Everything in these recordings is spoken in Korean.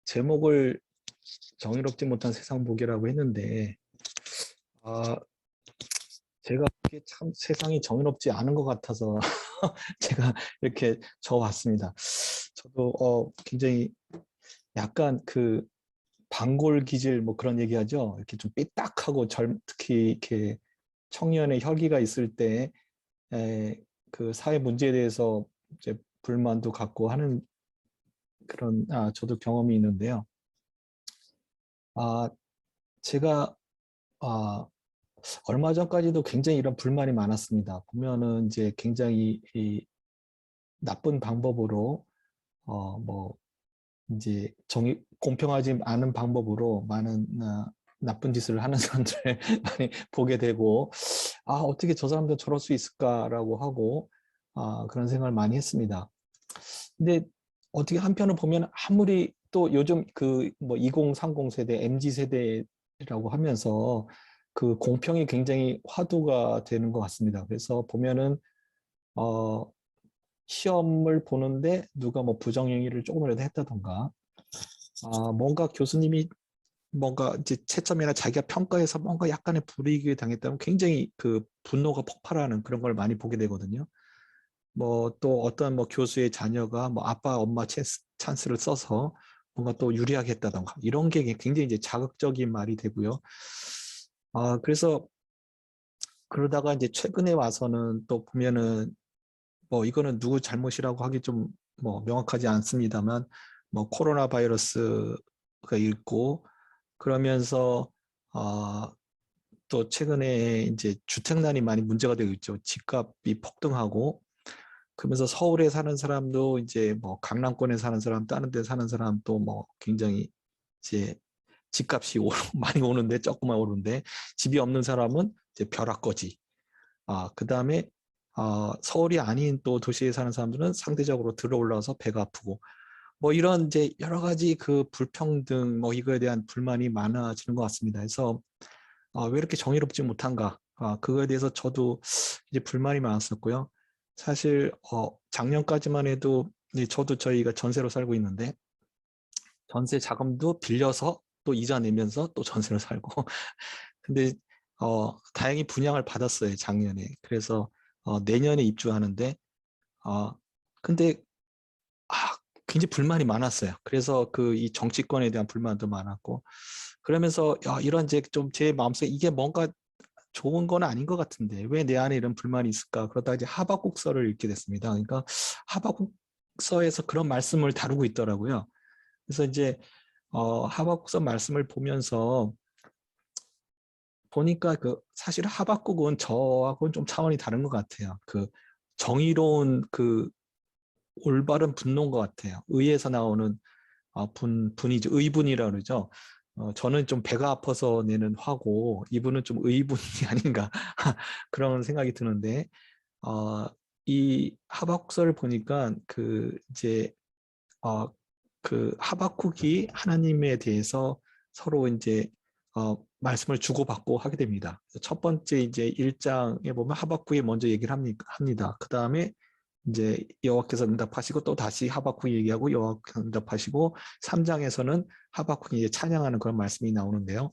제목을 정의롭지 못한 세상 보기라고 했는데, 아, 제가 보기에 참 세상이 정의롭지 않은 것 같아서 제가 이렇게 적어봤습니다. 저도 굉장히 약간 그 반골 기질 뭐 그런 얘기하죠. 이렇게 좀 삐딱하고 특히 이렇게 청년의 혈기가 있을 때 그 사회 문제에 대해서 이제 불만도 갖고 하는 그런 저도 경험이 있는데요. 아, 제가 아, 얼마 전까지도 굉장히 이런 불만이 많았습니다. 보면은 이제 굉장히 이 나쁜 방법으로 뭐 이제 공평하지 않은 방법으로 많은 나쁜 짓을 하는 사람들을 많이 보게 되고, 어떻게 저 사람들 저럴 수 있을까라고 하고 그런 생각을 많이 했습니다. 근데 어떻게 한편으로 보면 아무리 또 요즘 그 뭐 2030 세대, MZ 세대라고 하면서 그 공평이 굉장히 화두가 되는 것 같습니다. 그래서 보면은 어 시험을 보는데 누가 뭐 부정행위를 조금이라도 했다던가, 뭔가 교수님이 뭔가 이제 채점이나 자기가 평가해서 뭔가 약간의 불이익을 당했다면 굉장히 그 분노가 폭발하는 그런 걸 많이 보게 되거든요. 뭐 또 어떤 뭐 교수의 자녀가 뭐 아빠 엄마 찬스를 써서 뭔가 또 유리하게 했다던가 이런 게 굉장히 이제 자극적인 말이 되고요. 그래서 그러다가 이제 최근에 와서는 또 보면은 뭐 이거는 누구 잘못이라고 하기 좀 뭐 명확하지 않습니다만, 뭐 코로나 바이러스가 있고 그러면서 또 최근에 이제 주택난이 많이 문제가 되고 있죠. 집값이 폭등하고 그러면서 서울에 사는 사람도 이제 뭐 강남권에 사는 사람, 다른 데 사는 사람 또 뭐 굉장히 이제 집값이 많이 오는데 조금만 오르는데 집이 없는 사람은 이제 벼락거지. 그다음에 서울이 아닌 또 도시에 사는 사람들은 상대적으로 들어 올라와서 배가 아프고 뭐 이런 이제 여러 가지 그 불평등 뭐 이거에 대한 불만이 많아지는 것 같습니다. 그래서 왜 이렇게 정의롭지 못한가? 그거에 대해서 저도 이제 불만이 많았었고요. 사실 작년까지만 해도 저도 저희가 전세로 살고 있는데 전세 자금도 빌려서 또 이자 내면서 또 전세로 살고 근데 다행히 분양을 받았어요, 작년에. 그래서 내년에 입주하는데 근데 굉장히 불만이 많았어요. 그래서 그 이 정치권에 대한 불만도 많았고 그러면서 이런 이제 좀 제 마음속에 이게 뭔가 좋은 건 아닌 것 같은데 왜 내 안에 이런 불만이 있을까? 그러다 이제 하박국서를 읽게 됐습니다. 그러니까 하박국서에서 그런 말씀을 다루고 있더라고요. 그래서 이제 하박국서 말씀을 보면서 보니까 그 사실 하박국은 저하고는 좀 차원이 다른 것 같아요. 그 정의로운 그 올바른 분노인 것 같아요. 의에서 나오는 분이죠. 의분이라 그러죠. 저는 좀 배가 아파서 내는 화고 이분은 좀 의분이 아닌가 그런 생각이 드는데 이 하박국서를 보니까 그 이제 그 하박국이 하나님에 대해서 서로 이제 말씀을 주고받고 하게 됩니다. 첫 번째 이제 1장에 보면 하박국이 먼저 얘기를 합니다. 그 다음에 이제 여호와께서 응답하시고 또 다시 하박국이 얘기하고 여호와께서 응답하시고 3장에서는 하박국이 이제 찬양하는 그런 말씀이 나오는데요.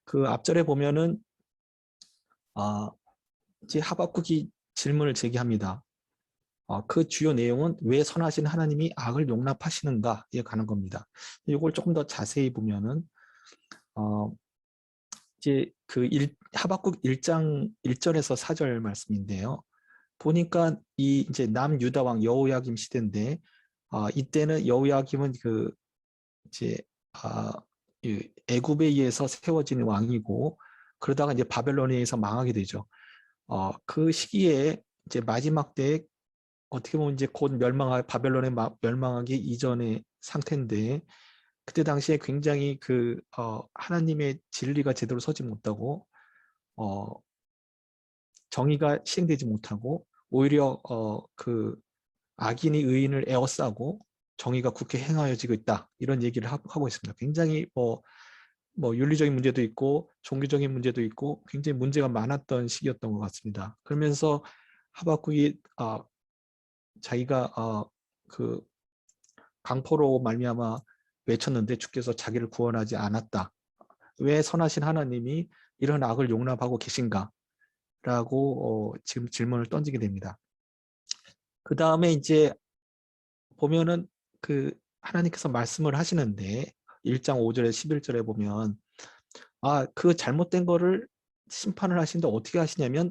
그 앞절에 보면은 이제 하박국이 질문을 제기합니다. 그 주요 내용은 왜 선하신 하나님이 악을 용납하시는가에 가는 겁니다. 이걸 조금 더 자세히 보면은 어, 이제 그 하박국 1장 1절에서 4절 말씀인데요. 보니까 이 이제 남유다 왕 여호야김 시대인데 이때는 여호야김은 그 이제 애굽에 의해서 세워진 왕이고 그러다가 이제 바벨론에 의해서 망하게 되죠. 그 시기에 이제 마지막 때에 어떻게 보면 이제 곧 바벨론에 멸망하기 이전의 상태인데 그때 당시에 굉장히 그 하나님의 진리가 제대로 서지 못하고 어, 정의가 시행되지 못하고 오히려 그 악인이 의인을 에워싸고 정의가 굳게 행하여지고 있다 이런 얘기를 하고 있습니다. 굉장히 뭐 윤리적인 문제도 있고 종교적인 문제도 있고 굉장히 문제가 많았던 시기였던 것 같습니다. 그러면서 하박국이 자기가 그 강포로 말미암아 외쳤는데 주께서 자기를 구원하지 않았다. 왜 선하신 하나님이 이런 악을 용납하고 계신가? 라고 지금 질문을 던지게 됩니다. 그 다음에 이제 보면은 그 하나님께서 말씀을 하시는데 1장 5절에 11절에 보면 그 잘못된 거를 심판을 하시는데 어떻게 하시냐면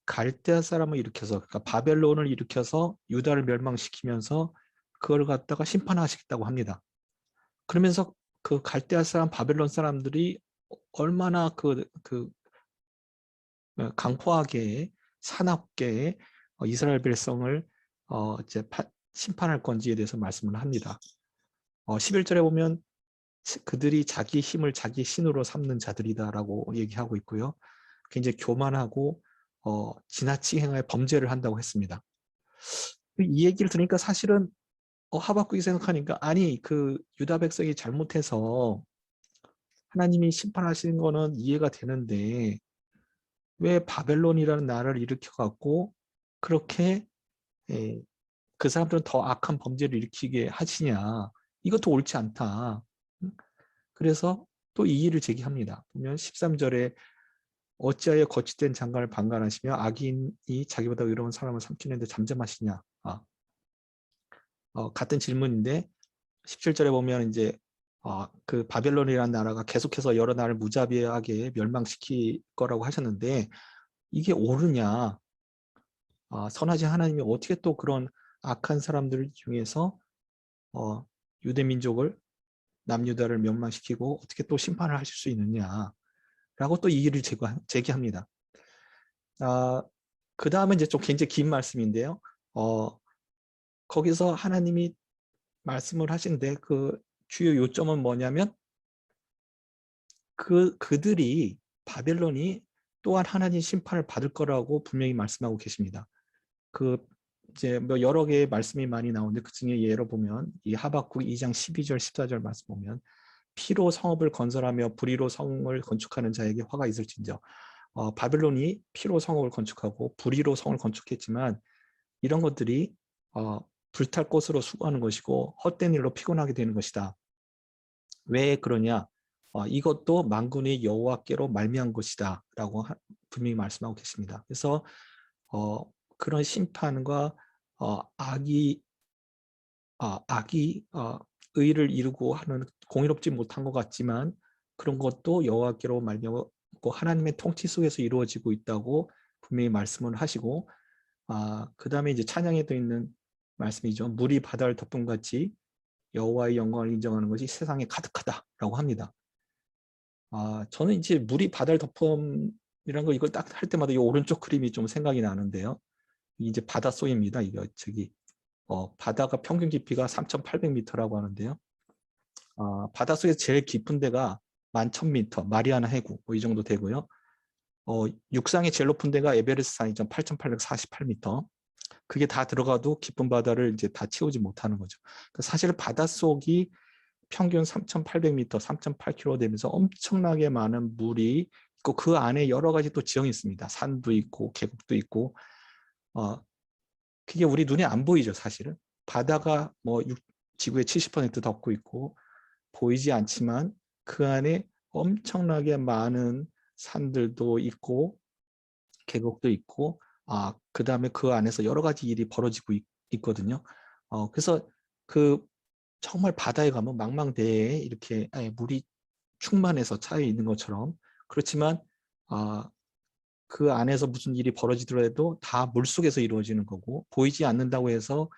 갈대아 사람을 일으켜서 그러니까 바벨론을 일으켜서 유다를 멸망시키면서 그걸 갖다가 심판하시겠다고 합니다. 그러면서 그 갈대아 사람 바벨론 사람들이 얼마나 강포하게 사납게 이스라엘 백성을 이제 심판할 건지에 대해서 말씀을 합니다. 11절에 보면 그들이 자기 힘을 자기 신으로 삼는 자들이다라고 얘기하고 있고요. 굉장히 교만하고 지나치게 행하여 범죄를 한다고 했습니다. 이 얘기를 들으니까 사실은 하박국이 생각하니까 아니 그 유다 백성이 잘못해서 하나님이 심판하시는 거는 이해가 되는데 왜 바벨론이라는 나라를 일으켜 갖고 그렇게 그 사람들은 더 악한 범죄를 일으키게 하시냐. 이것도 옳지 않다. 그래서 또 이의를 제기합니다. 보면 13절에 어찌하여 거짓된 장관을 방관하시며 악인이 자기보다 의로운 사람을 삼키는데 잠잠하시냐. 같은 질문인데 17절에 보면 이제 그 바벨론이라는 나라가 계속해서 여러 나라를 무자비하게 멸망시킬 거라고 하셨는데 이게 옳으냐. 선하신 하나님이 어떻게 또 그런 악한 사람들 중에서 유대 민족을 남유다를 멸망시키고 어떻게 또 심판을 하실 수 있느냐라고 또 이의를 제기합니다. 그 다음에 이제 좀 굉장히 긴 말씀인데요. 거기서 하나님이 말씀을 하신데 그 주요 요점은 뭐냐면 그들이 바벨론이 또한 하나님 심판을 받을 거라고 분명히 말씀하고 계십니다. 이제 뭐 여러 개의 말씀이 많이 나오는데 그 중에 예로 보면 이 하박국 2장 12절 14절 말씀 보면 피로 성읍을 건설하며 불의로 성을 건축하는 자에게 화가 있을진저. 바벨론이 피로 성읍을 건축하고 불의로 성을 건축했지만 이런 것들이 불탈 것으로 수고하는 것이고 헛된 일로 피곤하게 되는 것이다. 왜 그러냐? 이것도 만군의 여호와께로 말미암은 것이다 라고 분명히 말씀하고 계십니다. 그래서 그런 심판과 악이 의를 이루고 하는 공의롭지 못한 것 같지만 그런 것도 여호와께로 말미암고 하나님의 통치 속에서 이루어지고 있다고 분명히 말씀을 하시고 그 다음에 이제 찬양에도 있는 말씀이죠. 물이 바다를 덮은 같이 여호와의 영광을 인정하는 것이 세상에 가득하다라고 합니다. 저는 이제 물이 바다를 덮음이라는 거 이걸 딱 할 때마다 이 오른쪽 그림이 좀 생각이 나는데요. 이제 바닷속입니다. 이거 바다가 평균 깊이가 3,800m라고 하는데요. 바닷속에서 제일 깊은 데가 11,000m, 마리아나 해구 뭐 이 정도 되고요. 육상이 제일 높은 데가 에베레스트 산이죠. 8,848m. 그게 다 들어가도 깊은 바다를 이제 다 채우지 못하는 거죠. 사실 바닷속이 평균 3,800m, 3.8km 되면서 엄청나게 많은 물이 있고 그 안에 여러 가지 또 지형이 있습니다. 산도 있고 계곡도 있고 그게 우리 눈에 안 보이죠, 사실은. 바다가 뭐 지구의 70% 덮고 있고 보이지 않지만 그 안에 엄청나게 많은 산들도 있고 계곡도 있고 그 다음에 그 안에서 여러 가지 일이 벌어지고 있거든요. 그래서 정말 바다에 가면 망망대해에 이렇게 물이 충만해서 차여 있는 것처럼 그렇지만 그 안에서 무슨 일이 벌어지더라도 다 물속에서 이루어지는 거고 보이지 않는다고 해서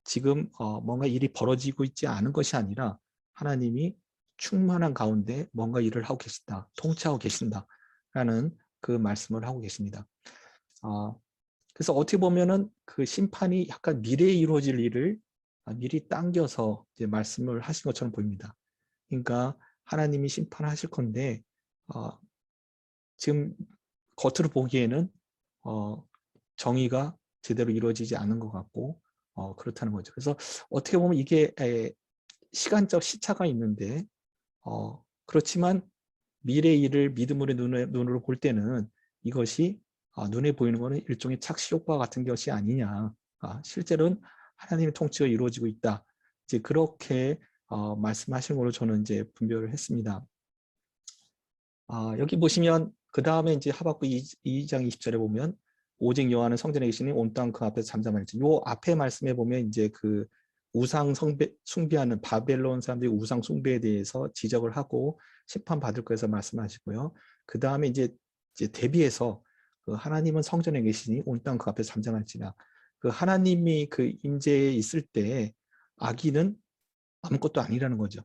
지금 뭔가 일이 벌어지고 있지 않은 것이 아니라 하나님이 충만한 가운데 뭔가 일을 하고 계신다, 통치하고 계신다라는 그 말씀을 하고 계십니다. 그래서 어떻게 보면은 그 심판이 약간 미래에 이루어질 일을 미리 당겨서 이제 말씀을 하신 것처럼 보입니다. 그러니까 하나님이 심판하실 건데 지금 겉으로 보기에는 정의가 제대로 이루어지지 않은 것 같고 그렇다는 거죠. 그래서 어떻게 보면 이게 시간적 시차가 있는데 그렇지만 미래의 일을 믿음으로 눈으로 볼 때는 이것이 눈에 보이는 것은 일종의 착시 효과 같은 것이 아니냐. 실제로는 하나님의 통치가 이루어지고 있다. 이제 그렇게 말씀하신 걸로 저는 이제 분별을 했습니다. 여기 보시면 그 다음에 이제 하박국 2장 20절에 보면 오직 여호와는 성전에 계시니 온 땅 그 앞에서 잠잠할지. 요 앞에 말씀에 보면 이제 그 우상 숭배하는 바벨론 사람들이 우상 숭배에 대해서 지적을 하고 심판 받을 거에서 말씀하시고요. 그 다음에 이제 대비해서 그 하나님은 성전에 계시니 온 땅 그 앞에서 잠잠할지라. 그 하나님이 그 임재에 있을 때 악인은 아무것도 아니라는 거죠.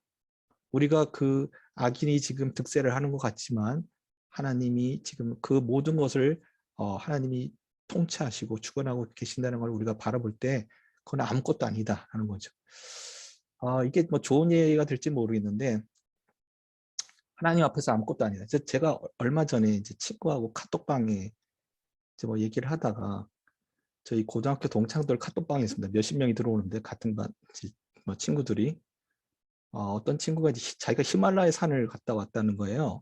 우리가 그 악인이 지금 득세를 하는 것 같지만 하나님이 지금 그 모든 것을 하나님이 통치하시고 주관하고 계신다는 걸 우리가 바라볼 때 그건 아무것도 아니다 하는 거죠. 이게 뭐 좋은 예가 될지 모르겠는데 하나님 앞에서 아무것도 아니다. 제가 얼마 전에 이제 친구하고 카톡방에 이제 뭐 얘기를 하다가 저희 고등학교 동창들 카톡방에 있습니다. 몇십 명이 들어오는데 같은 반 뭐 친구들이 어떤 친구가 이제 자기가 히말라야 산을 갔다 왔다는 거예요.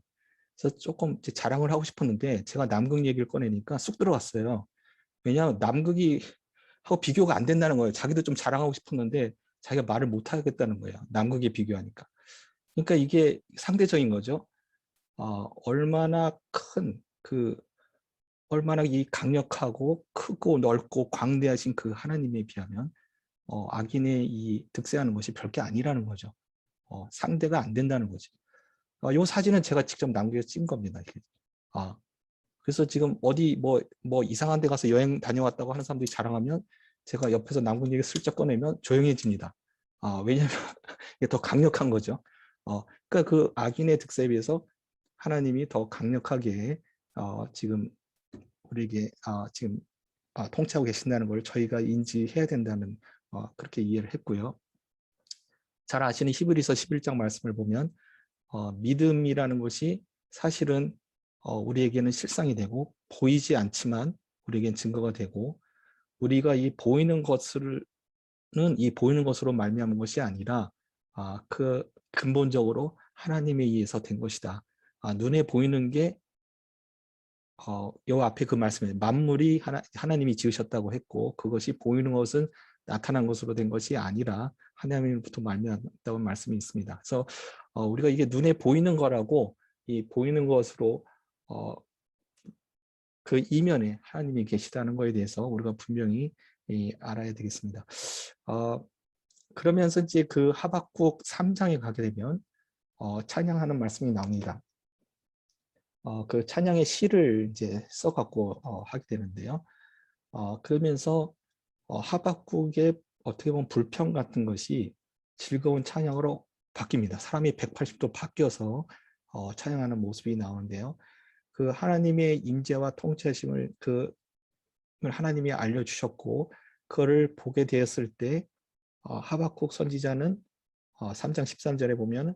그래서 조금 이제 자랑을 하고 싶었는데 제가 남극 얘기를 꺼내니까 쑥 들어갔어요. 왜냐하면 남극이 하고 비교가 안 된다는 거예요. 자기도 좀 자랑하고 싶었는데 자기가 말을 못 하겠다는 거예요. 남극에 비교하니까. 그러니까 이게 상대적인 거죠. 얼마나 얼마나 이 강력하고 크고 넓고 광대하신 그 하나님에 비하면 악인의 이 득세하는 것이 별게 아니라는 거죠. 상대가 안 된다는 거지. 이 사진은 제가 직접 남겨서 찍은 겁니다. 그래서 지금 어디 뭐 이상한 데 가서 여행 다녀왔다고 하는 사람들이 자랑하면 제가 옆에서 남극 얘기 슬쩍 꺼내면 조용해집니다. 왜냐하면 이게 더 강력한 거죠. 그러니까 그 악인의 득세에 비해서 하나님이 더 강력하게 지금 우리에게 지금 통치하고 계신다는 걸 저희가 인지해야 된다는 그렇게 이해를 했고요. 잘 아시는 히브리서 11장 말씀을 보면 믿음이라는 것이 사실은 우리에게는 실상이 되고 보이지 않지만 우리에겐 증거가 되고 우리가 이 보이는 것으로 말미암은 것이 아니라 그 근본적으로 하나님에 의해서 된 것이다. 눈에 보이는 게 요 앞에 그 말씀에 만물이 하나님이 지으셨다고 했고 그것이 보이는 것은 나타난 것으로 된 것이 아니라 하나님으로부터 말미암았다고 말씀이 있습니다. 그래서 우리가 이게 눈에 보이는 거라고 이 보이는 것으로 그 이면에 하나님이 계시다는 것에 대해서 우리가 분명히 알아야 되겠습니다. 그러면서 이제 그 하박국 3장에 가게 되면 찬양하는 말씀이 나옵니다. 그 찬양의 시를 이제 써갖고 하게 되는데요. 그러면서 하박국의 어떻게 보면 불평 같은 것이 즐거운 찬양으로 바뀝니다. 사람이 180도 바뀌어서 찬양하는 모습이 나오는데요. 그 하나님의 임재와 통치하심을 하나님이 알려주셨고 그거를 보게 되었을 때 하박국 선지자는 3장 13절에 보면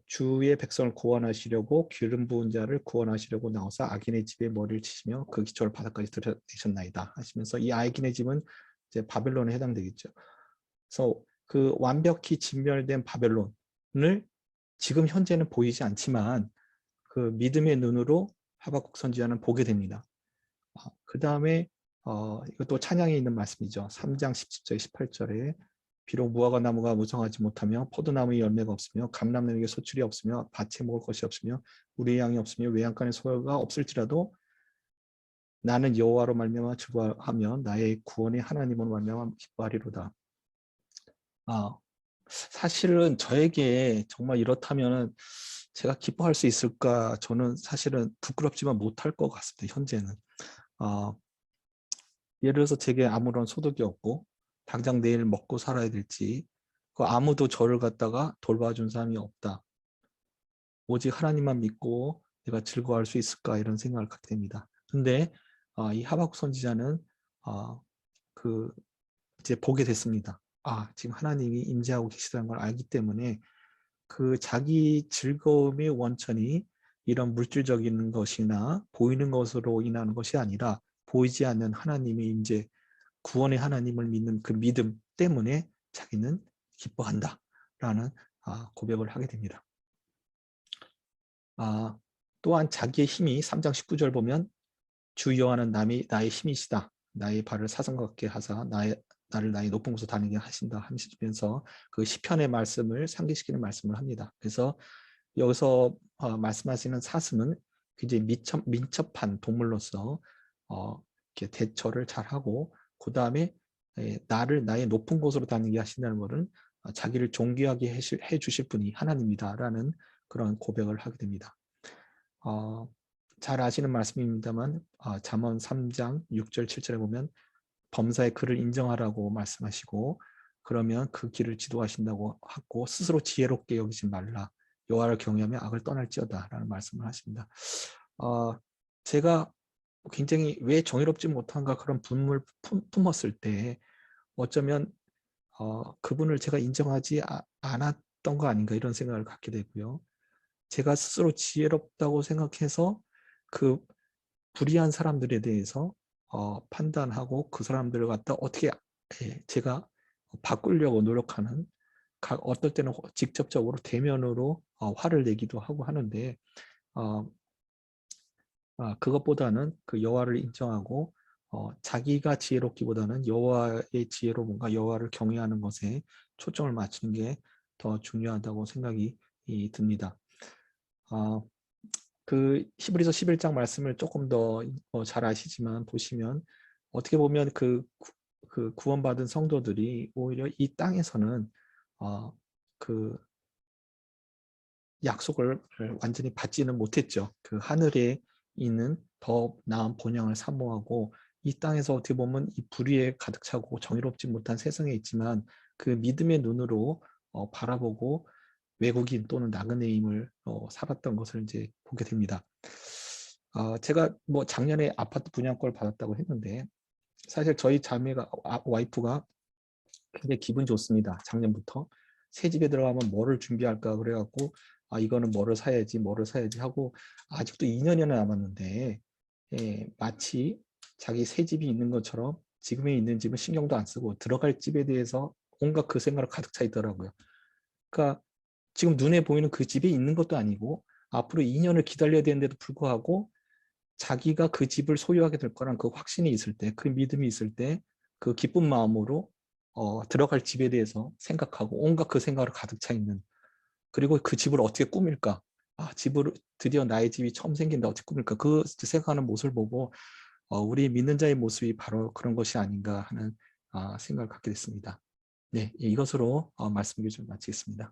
주의 백성을 구원하시려고 기름 부은 자를 구원하시려고 나와서 악인의 집에 머리를 치시며 그 기초를 바닥까지 들여내셨나이다 하시면서 이 악인의 집은 이제 바벨론에 해당되겠죠. 그래서 그 완벽히 진멸된 바벨론을 지금 현재는 보이지 않지만 그 믿음의 눈으로 하박국 선지자는 보게 됩니다. 그 다음에 이것도 찬양에 있는 말씀이죠. 3장 17절 18절에 비록 무화과 나무가 무성하지 못하며 포도나무에 열매가 없으며 감람나무에 소출이 없으며 밭에 먹을 것이 없으며 우리의 양이 없으며 외양간에 소유가 없을지라도 나는 여호와로 말미암아 즐거워하며 나의 구원의 하나님으로 말미암아 기뻐하리로다. 사실은 저에게 정말 이렇다면 제가 기뻐할 수 있을까? 저는 사실은 부끄럽지만 못할 것 같습니다. 현재는. 예를 들어서 제게 아무런 소득이 없고 당장 내일 먹고 살아야 될지 아무도 저를 갖다가 돌봐준 사람이 없다. 오직 하나님만 믿고 내가 즐거워할 수 있을까 이런 생각을 갖게 됩니다. 근데 이 하박국 선지자는 이제 보게 됐습니다. 지금 하나님이 임재하고 계시다는 걸 알기 때문에 그 자기 즐거움의 원천이 이런 물질적인 것이나 보이는 것으로 인하는 것이 아니라 보이지 않는 하나님의 임재, 구원의 하나님을 믿는 그 믿음 때문에 자기는 기뻐한다라는 고백을 하게 됩니다. 또한 자기의 힘이 3장 19절 보면 주 여호와는 나의 힘이시다. 나의 발을 사슴 같게 하사 나의 나를 나의 높은 곳으로 다니게 하신다 하시면서 그 시편의 말씀을 상기시키는 말씀을 합니다. 그래서 여기서 말씀하시는 사슴은 굉장히 민첩한 동물로서 이렇게 대처를 잘하고, 그 다음에 나를 나의 높은 곳으로 다니게 하신다는 것은 자기를 존귀하게 해주실 분이 하나님이다라는 그런 고백을 하게 됩니다. 잘 아시는 말씀입니다만 잠언 3장 6절 7절에 보면 범사의 그를 인정하라고 말씀하시고, 그러면 그 길을 지도하신다고 하고, 스스로 지혜롭게 여기지 말라. 여호와를 경외하며 악을 떠날지어다 라는 말씀을 하십니다. 제가 굉장히 왜 정의롭지 못한가 그런 분을 품었을 때 어쩌면 그분을 제가 인정하지 않았던 거 아닌가 이런 생각을 갖게 되고요. 제가 스스로 지혜롭다고 생각해서 그 불의한 사람들에 대해서 판단하고 그 사람들을 갖다 어떻게 제가 바꾸려고 노력하는, 어떨 때는 직접적으로 대면으로 화를 내기도 하고 하는데, 그것보다는 그 여호와를 인정하고 자기가 지혜롭기보다는 여호와의 지혜로 뭔가 여호와를 경외하는 것에 초점을 맞추는 게 더 중요하다고 생각이 듭니다. 그 히브리서 11장 말씀을 조금 더 잘 아시지만 보시면 어떻게 보면 그 구원받은 성도들이 오히려 이 땅에서는 그 약속을 완전히 받지는 못했죠. 그 하늘에 있는 더 나은 본향을 사모하고 이 땅에서 어떻게 보면 이 불의에 가득 차고 정의롭지 못한 세상에 있지만 그 믿음의 눈으로 바라보고 외국인 또는 나그네임을 살았던 것을 이제 보게 됩니다. 제가 뭐 작년에 아파트 분양권을 받았다고 했는데 사실 저희 자매가 와이프가 굉장히 기분 좋습니다. 작년부터 새 집에 들어가면 뭐를 준비할까 그래갖고 이거는 뭐를 사야지 하고 아직도 2년이나 남았는데 마치 자기 새 집이 있는 것처럼 지금에 있는 집은 신경도 안 쓰고 들어갈 집에 대해서 온갖 그 생각으로 가득 차 있더라고요. 그러니까 지금 눈에 보이는 그 집에 있는 것도 아니고 앞으로 2년을 기다려야 되는데도 불구하고 자기가 그 집을 소유하게 될 거란 그 확신이 있을 때, 그 믿음이 있을 때 그 기쁜 마음으로 들어갈 집에 대해서 생각하고 온갖 그 생각으로 가득 차 있는, 그리고 그 집을 어떻게 꾸밀까, 집을 드디어 나의 집이 처음 생긴다 어떻게 꾸밀까, 그 생각하는 모습을 보고 우리 믿는 자의 모습이 바로 그런 것이 아닌가 하는 생각을 갖게 됐습니다. 네, 이것으로 말씀 좀 마치겠습니다.